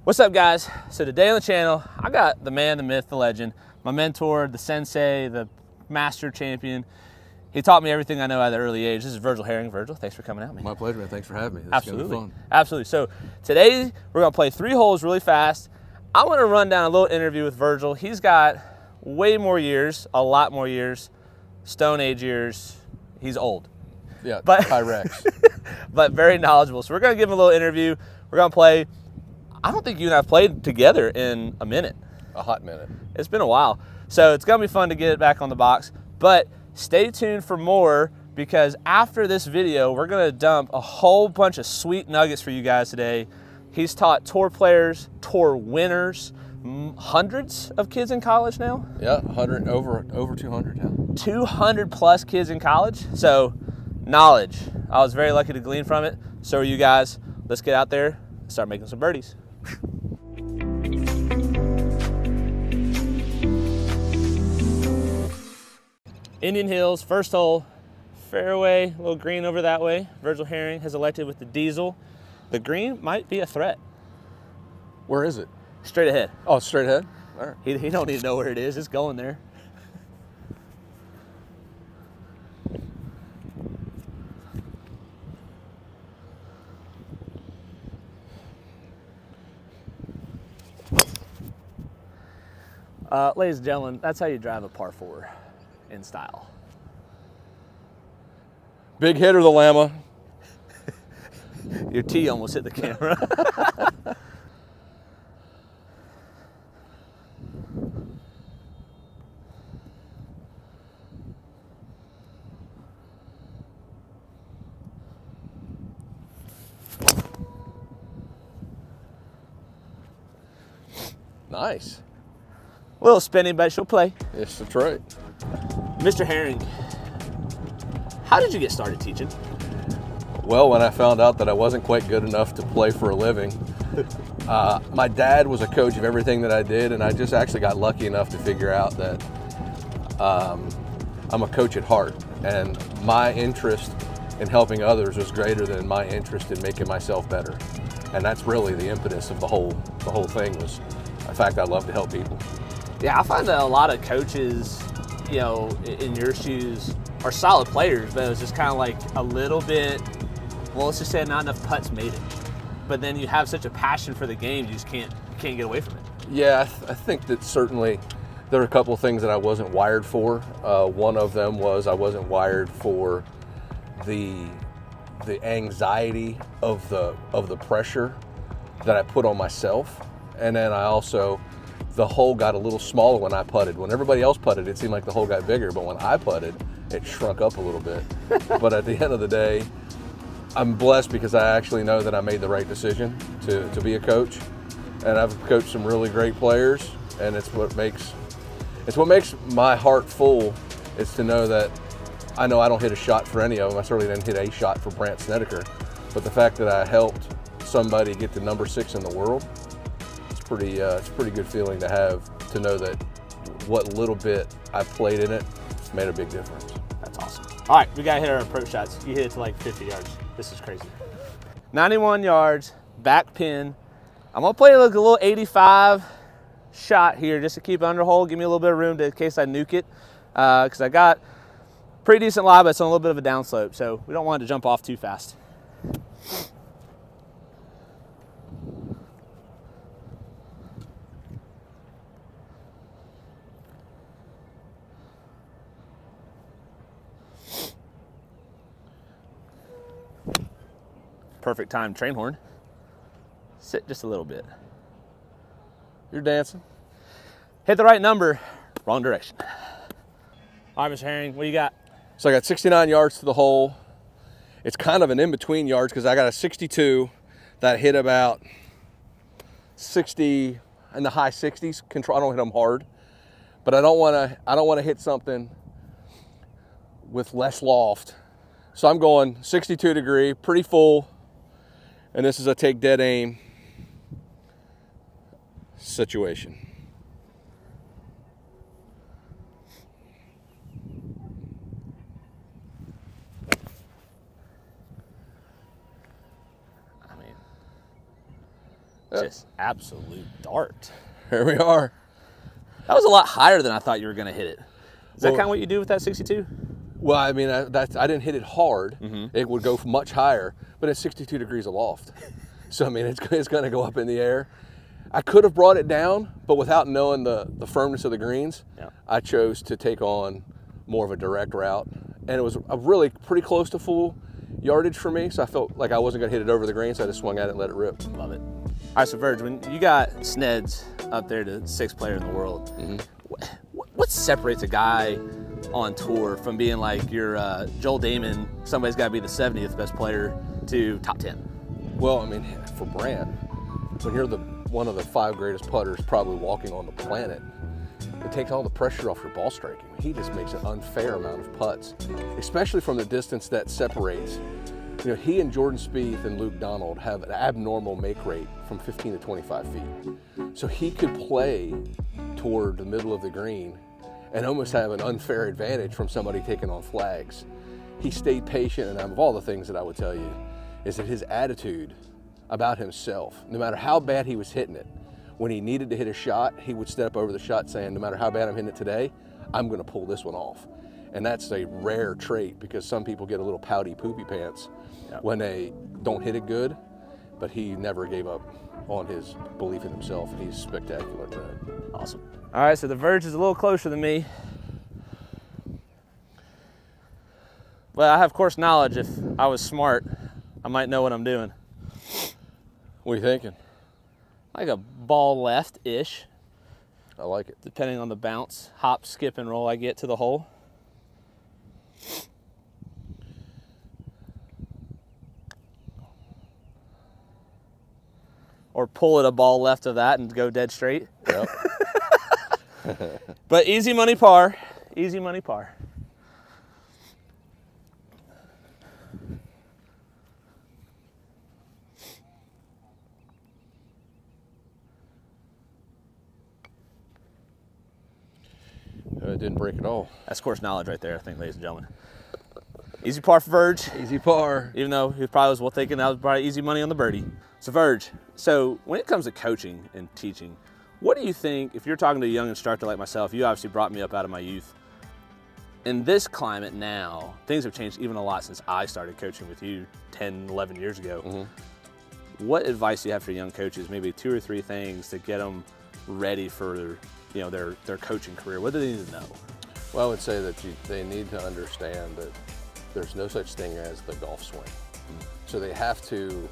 What's up, guys? So today on the channel, I got the man, the myth, the legend, my mentor, the sensei, the master champion. He taught me everything I know at an early age. This is Virgil Herring. Virgil, thanks for coming out, man. My pleasure, man. Thanks for having me. This Absolutely. is gonna be fun. Absolutely. So today we're gonna play 3 holes really fast. I want to run down a little interview with Virgil. He's got way more years, a lot more years, Stone Age years. He's old. Yeah, but Pyrex. but very knowledgeable. So we're gonna give him a little interview. We're gonna play. I don't think you and I have played together in a minute. A hot minute. It's been a while. So it's gonna be fun to get it back on the box. But stay tuned for more, because after this video, we're gonna dump a whole bunch of sweet nuggets for you guys today. He's taught tour players, tour winners, hundreds of kids in college now. Yeah, 100, over 200 now. 200 plus kids in college. So knowledge. I was very lucky to glean from it. So are you guys. Let's get out there and start making some birdies. Indian Hills, first hole, fairway, a little green over that way. Virgil Herring has elected with the diesel. The green might be a threat. Where is it? Straight ahead. Oh, straight ahead? All right. He don't need to know where it is. It's going there. Ladies and gentlemen, that's how you drive a par 4 in style. Big hitter, the llama. Your tee almost hit the camera. Nice. A little spinning, but she'll play. Yes, that's right. Mr. Herring, how did you get started teaching? Well, when I found out that I wasn't quite good enough to play for a living, my dad was a coach of everything that I did, and I just actually got lucky enough to figure out that I'm a coach at heart, and my interest in helping others was greater than my interest in making myself better. And that's really the impetus of the whole thing, was the fact I love to help people. Yeah, I find that a lot of coaches, you know, in your shoes are solid players, but it was just kind of like a little bit, well, let's just say not enough putts made it. But then you have such a passion for the game, you just can't get away from it. Yeah, I think that certainly there are a couple of things that I wasn't wired for. One of them was I wasn't wired for the anxiety of the pressure that I put on myself. And then I also, the hole got a little smaller when I putted. When everybody else putted, it seemed like the hole got bigger, but when I putted, it shrunk up a little bit. But at the end of the day, I'm blessed because I actually know that I made the right decision to be a coach. And I've coached some really great players, and it's what makes my heart full, is to know that I know I don't hit a shot for any of them. I certainly didn't hit a shot for Brant Snedeker. But the fact that I helped somebody get to number 6 in the world, it's a pretty good feeling to have, to know that what little bit I played in it made a big difference. That's awesome. All right, we gotta hit our approach shots. You hit it to like 50 yards. This is crazy. 91 yards, back pin. I'm gonna play like a little 85 shot here just to keep it under hole. Give me a little bit of room in case I nuke it, because I got pretty decent lie, but it's on a little bit of a downslope, so we don't want it to jump off too fast. Perfect time train horn. Sit just a little bit. You're dancing. Hit the right number, wrong direction. All right, Mr. Herring, what do you got? So I got 69 yards to the hole. It's kind of an in-between yards because I got a 62 that hit about 60, in the high 60s. Control. I don't hit them hard, but I don't want to hit something with less loft. So I'm going 62 degree, pretty full, and this is a take dead aim situation. Just absolute dart. Here we are. That was a lot higher than I thought you were going to hit it. Is that kind of what you do with that 62? Well, I mean, I didn't hit it hard. It would go much higher, but it's 62 degrees aloft. So, I mean, it's going to go up in the air. I could have brought it down, but without knowing the firmness of the greens, I chose to take on more of a direct route. And it was a really pretty close to full yardage for me, so I felt like I wasn't going to hit it over the green, so I just swung at it and let it rip. Love it. All right, so Virg, when you got Sneds up there to 6th player in the world, what separates a guy on tour from being like your Joel Damon, somebody's got to be the 70th best player, to top 10? Well, I mean, for Brant, when you're one of the 5 greatest putters probably walking on the planet, it takes all the pressure off your ball striking. He just makes an unfair amount of putts, especially from the distance that separates. You know, he and Jordan Spieth and Luke Donald have an abnormal make rate from 15 to 25 feet. So he could play toward the middle of the green and almost have an unfair advantage from somebody taking on flags. He stayed patient, and of all the things that I would tell you is that his attitude about himself, no matter how bad he was hitting it, when he needed to hit a shot, he would step over the shot saying, no matter how bad I'm hitting it today, I'm going to pull this one off. And that's a rare trait, because some people get a little pouty poopy pants when they don't hit it good, but he never gave up on his belief in himself, and he's spectacular at that. Awesome. All right, so the Virg is a little closer than me. But I have course knowledge. If I was smart, I might know what I'm doing. What are you thinking? Like a ball left-ish. I like it. Depending on the bounce, hop, skip, and roll I get to the hole. Or pull it a ball left of that and go dead straight. Yep. But easy money par. Easy money par. It didn't break at all. That's course knowledge right there, I think, ladies and gentlemen. Easy par for Virg. Easy par. Even though he probably was thinking that was probably easy money on the birdie. So Virg, so when it comes to coaching and teaching, what do you think, if you're talking to a young instructor like myself, you obviously brought me up out of my youth. In this climate now, things have changed even a lot since I started coaching with you 10, 11 years ago. What advice do you have for young coaches, maybe 2 or 3 things to get them ready for their coaching career? What do they need to know? Well, I would say that they need to understand that there's no such thing as the golf swing. So they have to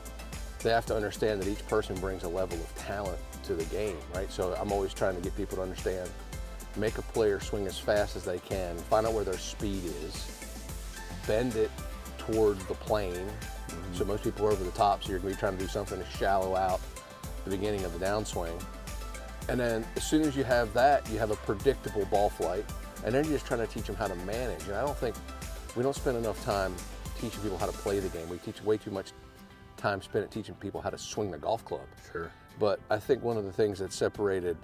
understand that each person brings a level of talent to the game, right? So I'm always trying to get people to understand, make a player swing as fast as they can, find out where their speed is, bend it toward the plane. So most people are over the top, so you're going to be trying to do something to shallow out the beginning of the downswing. And then as soon as you have that, you have a predictable ball flight, and then you're just trying to teach them how to manage. And we don't spend enough time teaching people how to play the game. We teach way too much time spent at teaching people how to swing the golf club. Sure. But I think one of the things that separated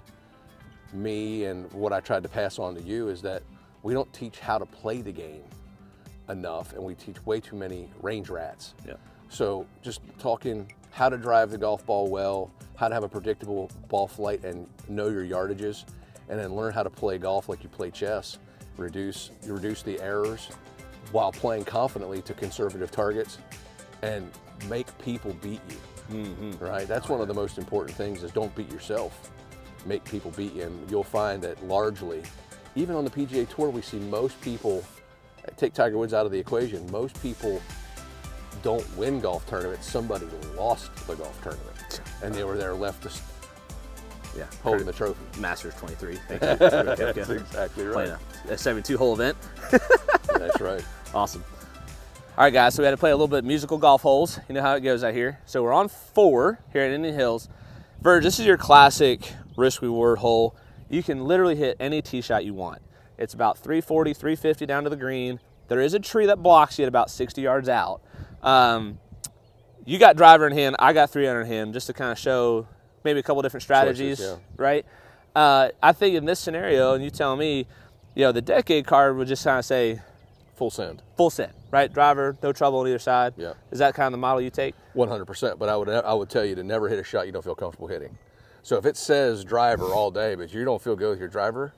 me and what I tried to pass on to you is that we don't teach how to play the game enough, and we teach way too many range rats. Yeah. So just talking how to drive the golf ball well, how to have a predictable ball flight and know your yardages, and then learn how to play golf like you play chess. Reduce the errors while playing confidently to conservative targets, and make people beat you, right? That's one of the most important things, is don't beat yourself. Make people beat you, and you'll find that largely, even on the PGA Tour, we see most people, take Tiger Woods out of the equation, most people don't win golf tournaments. Somebody lost the golf tournament, and they were there left to holding the trophy. Masters 23. Thank you. That's exactly right. Playing a 72-hole event. That's right. Awesome. All right, guys, so we had to play a little bit of musical golf holes. You know how it goes out here. So we're on 4 here at Indian Hills. Virg, this is your classic risk-reward hole. You can literally hit any tee shot you want. It's about 340, 350 down to the green. There is a tree that blocks you at about 60 yards out. You got driver in hand, I got 300 in hand, just to kind of show maybe a couple different strategies, choices, right? I think in this scenario, and you tell me, the decade card would just kind of say, full send. Full send, right? Driver, no trouble on either side. Yeah. Is that kind of the model you take? 100%. But I would tell you to never hit a shot you don't feel comfortable hitting. So if it says driver all day, but you don't feel good with your driver,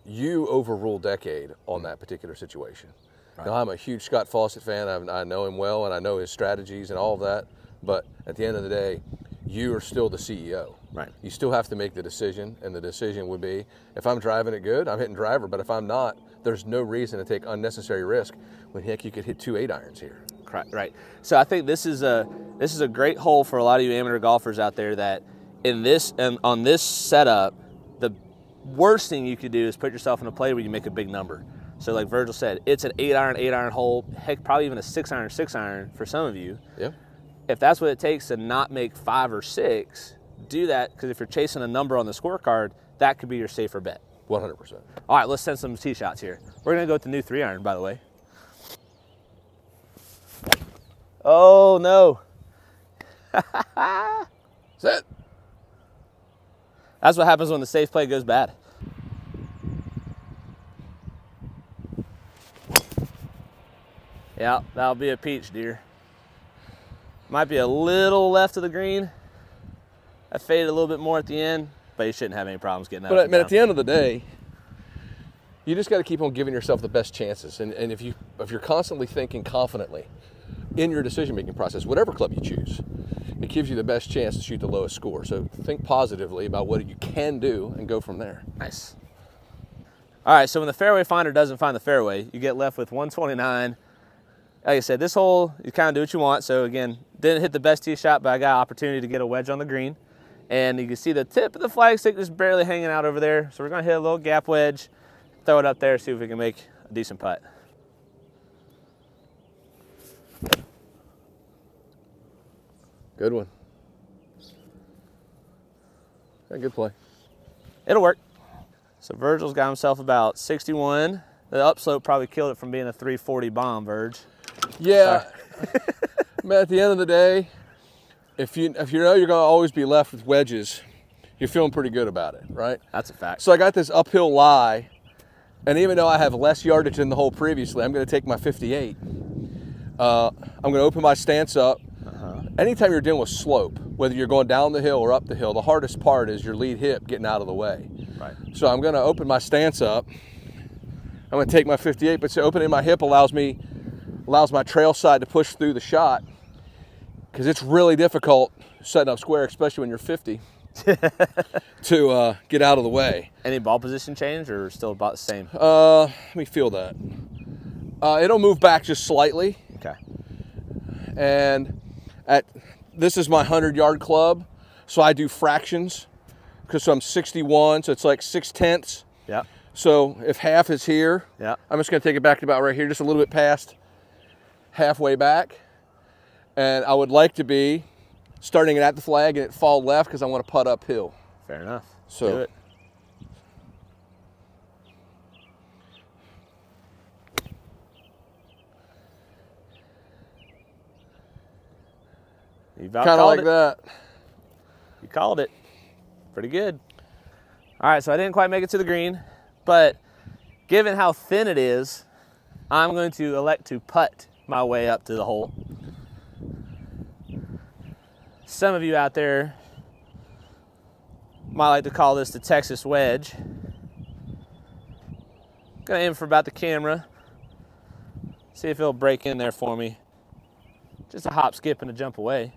you overrule Decade on that particular situation. Right. Now, I'm a huge Scott Fawcett fan. I know him well, and I know his strategies and all of that. But at the end of the day, you are still the CEO. Right. You still have to make the decision, and the decision would be, if I'm driving it good, I'm hitting driver. But if I'm not, there's no reason to take unnecessary risk when, heck, you could hit 2 8-irons here. Right. So I think this is a great hole for a lot of you amateur golfers out there that on this setup, the worst thing you could do is put yourself in a play where you make a big number. So like Virgil said, it's an 8-iron hole, heck, probably even a 6-iron for some of you. Yep. If that's what it takes to not make 5 or 6, do that, because if you're chasing a number on the scorecard, that could be your safer bet. 100%. All right, let's send some tee shots here. We're gonna go with the new 3-iron, by the way. Oh no. Set. That's what happens when the safe play goes bad. Yeah, that'll be a peach, dear. Might be a little left of the green. I faded a little bit more at the end, but you shouldn't have any problems getting out. But man, at the end of the day, you just got to keep on giving yourself the best chances. And if you're constantly thinking confidently in your decision-making process, whatever club you choose, it gives you the best chance to shoot the lowest score. So think positively about what you can do and go from there. Nice. All right, so when the fairway finder doesn't find the fairway, you get left with 129. Like I said, this hole, you kind of do what you want. So again, didn't hit the best tee shot, but I got an opportunity to get a wedge on the green. And you can see the tip of the flag stick just barely hanging out over there. So we're gonna hit a little gap wedge, throw it up there, see if we can make a decent putt. Good one. Yeah, good play. It'll work. So Virgil's got himself about 61. The upslope probably killed it from being a 340 bomb, Virg. Yeah. Man, at the end of the day, if you know you're going to always be left with wedges, you're feeling pretty good about it, right? That's a fact. So I got this uphill lie, and even though I have less yardage in the hole previously, I'm going to take my 58. I'm going to open my stance up. Anytime you're dealing with slope, whether you're going down the hill or up the hill, the hardest part is your lead hip getting out of the way. Right. So I'm going to open my stance up. I'm going to take my 58, but so opening my hip allows my trail side to push through the shot, because it's really difficult setting up square, especially when you're 50, to get out of the way. Any ball position change or still about the same? Let me feel that. It'll move back just slightly. Okay. And this is my 100-yard club, so I do fractions, because I'm 61, so it's like 6/10. Yeah. So if half is here, yeah, I'm just going to take it back to about right here, just a little bit past halfway back. And I would like to be starting it at the flag and it fall left, because I want to putt uphill. Fair enough. So do it. Kind of like that. You called it. Pretty good. All right, so I didn't quite make it to the green, but given how thin it is, I'm going to elect to putt my way up to the hole. Some of you out there might like to call this the Texas wedge. Gonna aim for about the camera. See if it'll break in there for me. Just a hop, skip, and a jump away.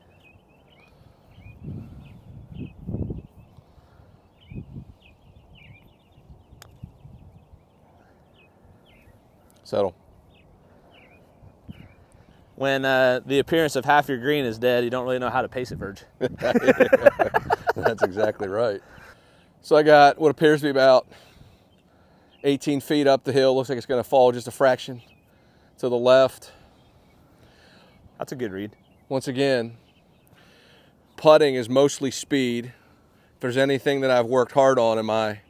Settle. When the appearance of half your green is dead, you don't really know how to pace it, Virg. That's exactly right. So I got what appears to be about 18 feet up the hill. Looks like it's going to fall just a fraction to the left. That's a good read. Once again, putting is mostly speed. If there's anything that I've worked hard on in my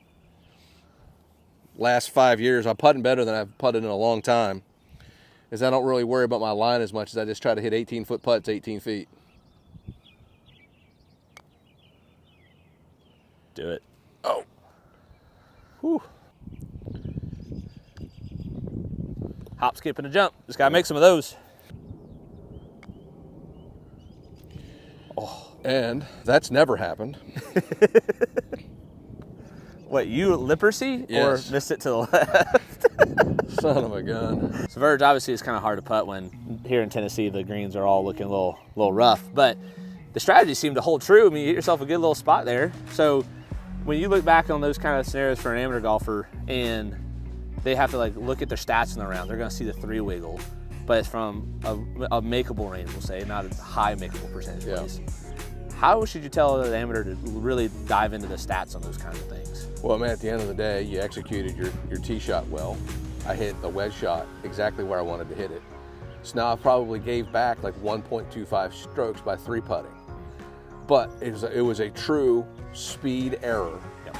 last 5 years, I'm putting better than I've putted in a long time, is I don't really worry about my line as much as I just try to hit 18-foot putts 18 feet. Do it. Oh. Whew. Hop, skip, and a jump. Just got to make some of those. Oh. And that's never happened. What, you leprosy? Yes. Or missed it to the left? Son of a gun. So Verge, obviously it's kind of hard to putt when here in Tennessee the greens are all looking a little rough, but the strategy seemed to hold true. I mean, you hit yourself a good little spot there. So when you look back on those kind of scenarios for an amateur golfer and they have to like look at their stats in the round, they're going to see the 3 wiggle, but it's from a makeable range, we'll say, not a high makeable percentage. Yeah. How should you tell an amateur to really dive into the stats on those kinds of things? Well, man, at the end of the day, you executed your tee shot well. I hit the wedge shot exactly where I wanted to hit it. So now I probably gave back like 1.25 strokes by 3 putting. But it was a true speed error. Yep.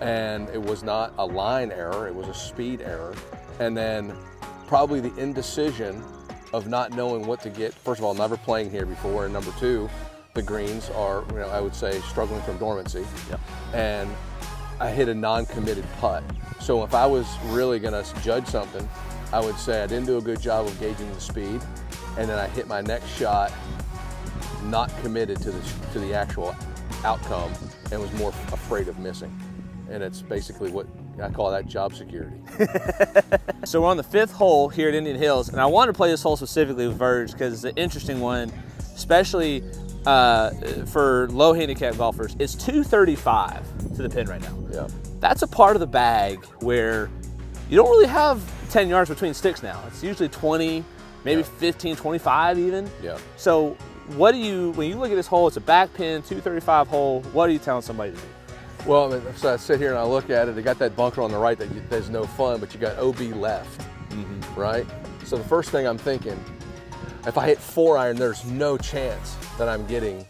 And it was not a line error, it was a speed error. And then probably the indecision of not knowing what to get. First of all, never playing here before, and number 2, the greens are, I would say, struggling from dormancy. Yep. And I hit a non-committed putt. So if I was really gonna judge something, I would say I didn't do a good job of gauging the speed, and then I hit my next shot not committed to the actual outcome and was more afraid of missing. And it's basically what I call that job security. So we're on the 5th hole here at Indian Hills, and I wanted to play this hole specifically with Verge because it's an interesting one, especially for low handicap golfers. It's 235 to the pin right now. Yeah. That's a part of the bag where you don't really have 10 yards between sticks now. It's usually 20, maybe 15, 25 even. Yeah. So what do you, when you look at this hole, it's a back pin, 235 hole, what are you telling somebody to do? Well, I mean, so I sit here and I look at it, they got that bunker on the right that's no fun, but you got OB left, right? So the first thing I'm thinking, if I hit 4-iron, there's no chance that I'm getting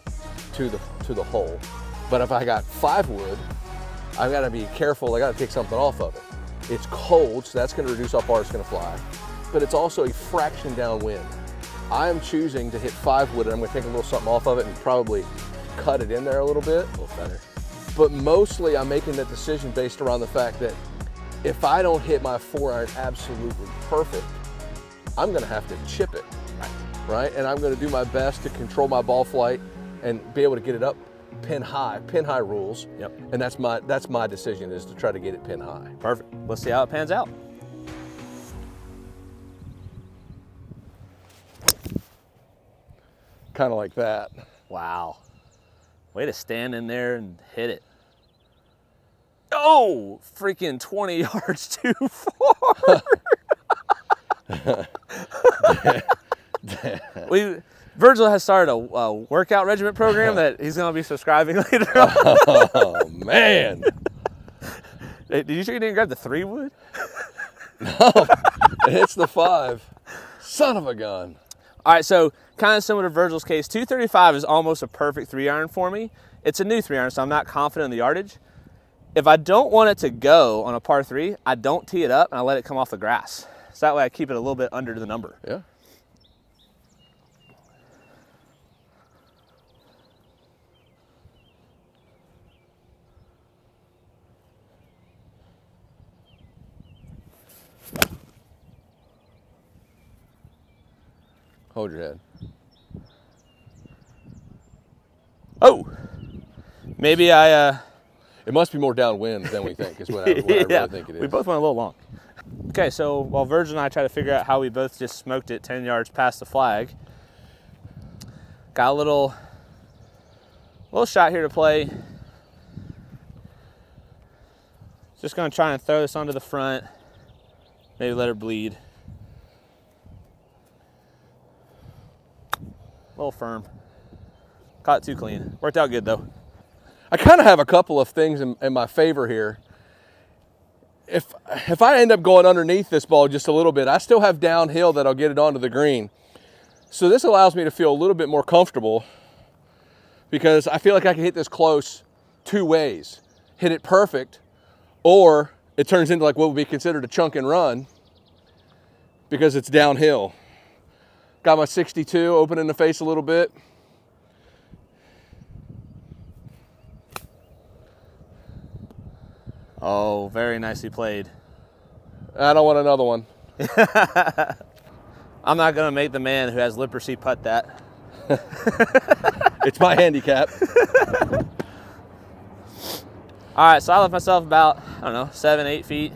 to the hole. But if I got 5 wood, I've got to be careful. I got to take something off of it. It's cold, so that's going to reduce how far it's going to fly. But it's also a fraction downwind. I'm choosing to hit 5 wood, and I'm going to take a little something off of it and probably cut it in there a little bit. A little feather. But mostly I'm making that decision based around the fact that if I don't hit my 4-iron absolutely perfect, I'm going to have to chip it. Right? And I'm going to do my best to control my ball flight and be able to get it up pin high rules. Yep. And that's my decision, is to try to get it pin high. Perfect. Let's see how it pans out. Kind of like that. Wow. Way to stand in there and hit it. Oh, freaking 20 yards too far. Virgil has started a workout regimen program that he's going to be subscribing later on. Oh, man. Hey, did you sure you didn't grab the 3 wood? No, it hits the 5. Son of a gun. All right, so kind of similar to Virgil's case, 235 is almost a perfect 3-iron for me. It's a new 3-iron, so I'm not confident in the yardage. If I don't want it to go on a par 3, I don't tee it up and I let it come off the grass. So that way I keep it a little bit under the number. Yeah. Hold your head. Oh, maybe I... It must be more downwind than we think, is what I really think it is. We both went a little long. Okay, so while Virgil and I try to figure out how we both just smoked it 10 yards past the flag, got a little shot here to play. Just gonna try and throw this onto the front, maybe let her bleed. A little firm. Caught it too clean. Worked out good though. I kind of have a couple of things in my favor here. If I end up going underneath this ball just a little bit, I still have downhill that I'll get it onto the green. So this allows me to feel a little bit more comfortable because I feel like I can hit this close 2 ways. Hit it perfect, or it turns into like what would be considered a chunk and run because it's downhill. Got my 62, open in the face a little bit. Oh, very nicely played. I don't want another one. I'm not gonna make the man who has leprosy putt that. It's my handicap. All right, so I left myself about, I don't know, 7, 8 feet.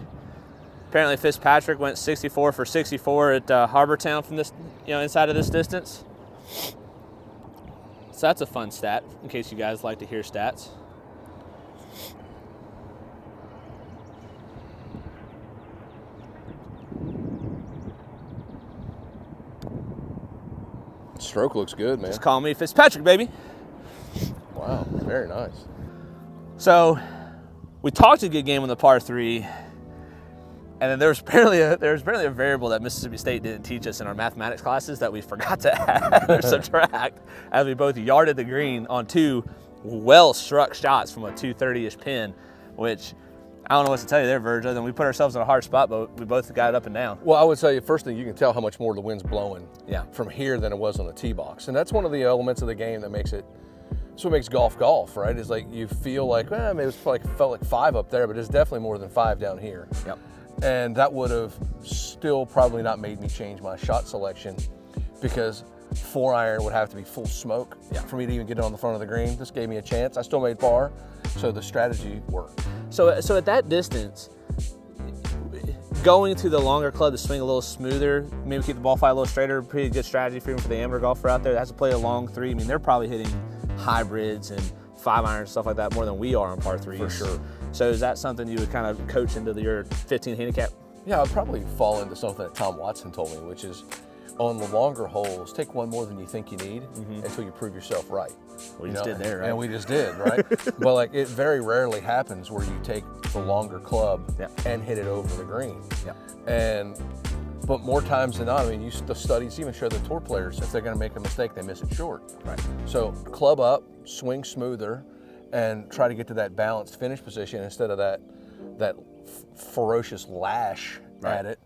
Apparently Fitzpatrick went 64 for 64 at Harbortown from this, inside of this distance. So that's a fun stat, in case you guys like to hear stats. Stroke looks good, man. Just call me Fitzpatrick, baby. Wow, very nice. So we talked a good game on the par 3, and then there was apparently a variable that Mississippi State didn't teach us in our mathematics classes that we forgot to add or subtract, as we both yarded the green on 2 well-struck shots from a 230-ish pin, which I don't know what to tell you there, Virgil. Then we put ourselves in a hard spot, but we both got it up and down. Well, I would tell you, first thing, you can tell how much more the wind's blowing from here than it was on the tee box. And that's one of the elements of the game that makes it, that's what makes golf, right? Is like you feel like, maybe it felt like 5 up there, but it's definitely more than 5 down here. Yep. And that would have still probably not made me change my shot selection, because 4-iron would have to be full smoke for me to even get it on the front of the green. This gave me a chance. I still made par, so the strategy worked. So at that distance, going to the longer club to swing a little smoother, maybe keep the ball flight a little straighter, pretty good strategy for the amateur golfer out there that has to play a long 3. I mean, they're probably hitting hybrids and 5-iron stuff like that more than we are on par 3s. For sure. So is that something you would kind of coach into your 15 handicap? Yeah, I'd probably fall into something that Tom Watson told me, which is on the longer holes, take 1 more than you think you need until you prove yourself right. We just did there, right? And we just did, right? But like, it very rarely happens where you take the longer club and hit it over the green. But more times than not, I mean, the studies even show that tour players, if they're going to make a mistake, they miss it short. Right. So club up, swing smoother, and try to get to that balanced finish position instead of that ferocious lash at it.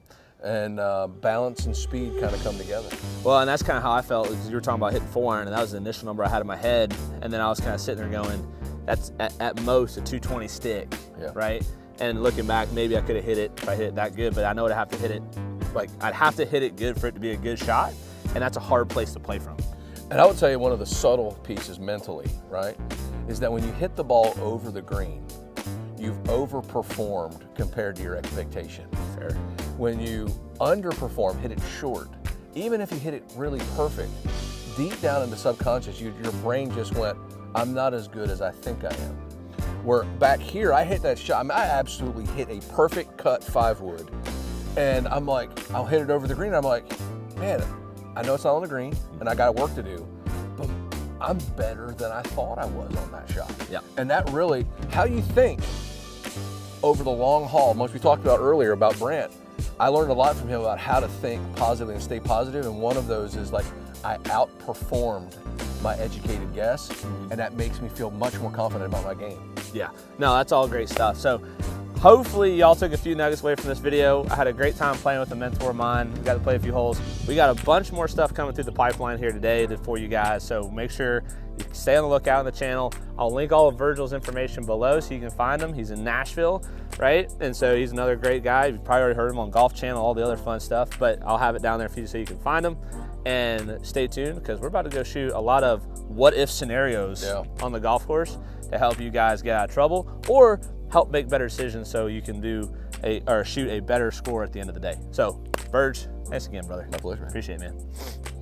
And balance and speed kind of come together. Well, and that's kind of how I felt. You were talking about hitting 4-iron, and that was the initial number I had in my head. And then I was kind of sitting there going, that's at most a 220 stick, right? And looking back, maybe I could have hit it if I hit it that good, but I know I'd have to hit it, like I'd have to hit it good for it to be a good shot, and that's a hard place to play from. And I would tell you one of the subtle pieces mentally, right, is that when you hit the ball over the green, you've overperformed compared to your expectation. Fair. When you underperform, hit it short, even if you hit it really perfect, deep down in the subconscious, your brain just went, I'm not as good as I think I am. Where back here, I hit that shot, I mean, I absolutely hit a perfect cut 5-wood. And I'm like, I'll hit it over the green. I'm like, man, I know it's not on the green and I got work to do, but I'm better than I thought I was on that shot. Yeah. And that really, how you think over the long haul, much we talked about earlier about Brant, I learned a lot from him about how to think positively and stay positive. And one of those is like, I outperformed my educated guess, and that makes me feel much more confident about my game. Yeah, no, that's all great stuff. So hopefully y'all took a few nuggets away from this video. I had a great time playing with a mentor of mine. We got to play a few holes. We got a bunch more stuff coming through the pipeline here today for you guys, so make sure you stay on the lookout on the channel. I'll link all of Virgil's information below so you can find him. He's in Nashville, right? And so he's another great guy. You've probably already heard him on Golf Channel, all the other fun stuff, but I'll have it down there for you so you can find him. And stay tuned, because we're about to go shoot a lot of what-if scenarios on the golf course to help you guys get out of trouble or help make better decisions so you can shoot a better score at the end of the day. So, Virg, thanks again, brother. My pleasure. Appreciate it, man.